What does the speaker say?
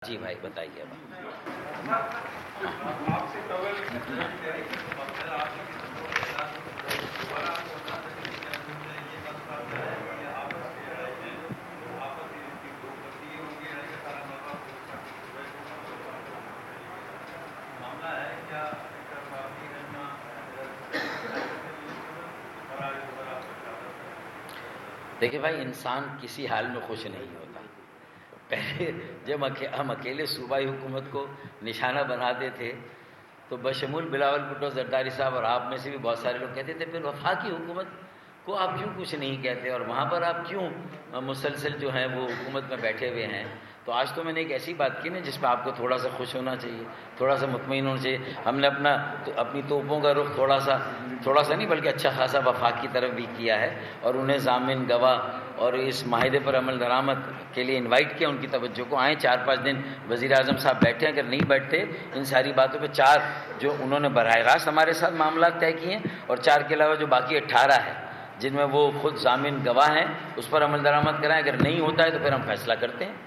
جی بھائی بتائیے اب دیکھیں بھائی، انسان کسی حال میں خوش نہیں ہوتا۔ پہلے جب ہم اکیلے صوبائی حکومت کو نشانہ بناتے تھے تو بشمول بلاول بھٹو زرداری صاحب اور آپ میں سے بھی بہت سارے لوگ کہتے تھے پھر وفاقی حکومت کو آپ کیوں کچھ نہیں کہتے، اور وہاں پر آپ کیوں مسلسل جو ہیں وہ حکومت میں بیٹھے ہوئے ہیں۔ تو آج تو میں نے ایک ایسی بات کی نا جس پہ آپ کو تھوڑا سا خوش ہونا چاہیے، تھوڑا سا مطمئن ہونا چاہیے۔ ہم نے اپنی توپوں کا رخ تھوڑا سا نہیں بلکہ اچھا خاصا وفاق کی طرف بھی کیا ہے، اور انہیں ضامن گواہ اور اس معاہدے پر عمل درآمد کے لیے انوائٹ کیا ان کی توجہ کو۔ آئیں 4-5 دن وزیر اعظم صاحب بیٹھے، اگر نہیں بیٹھتے ان ساری باتوں پہ 4 جو انہوں نے براہ راست ہمارے ساتھ معاملات طے کیے ہیں، اور 4 کے علاوہ جو باقی 18 ہے جن میں وہ خود ضامن گواہ ہیں، اس پر عمل درآمد کرائیں۔ اگر نہیں ہوتا ہے تو پھر ہم فیصلہ کرتے ہیں۔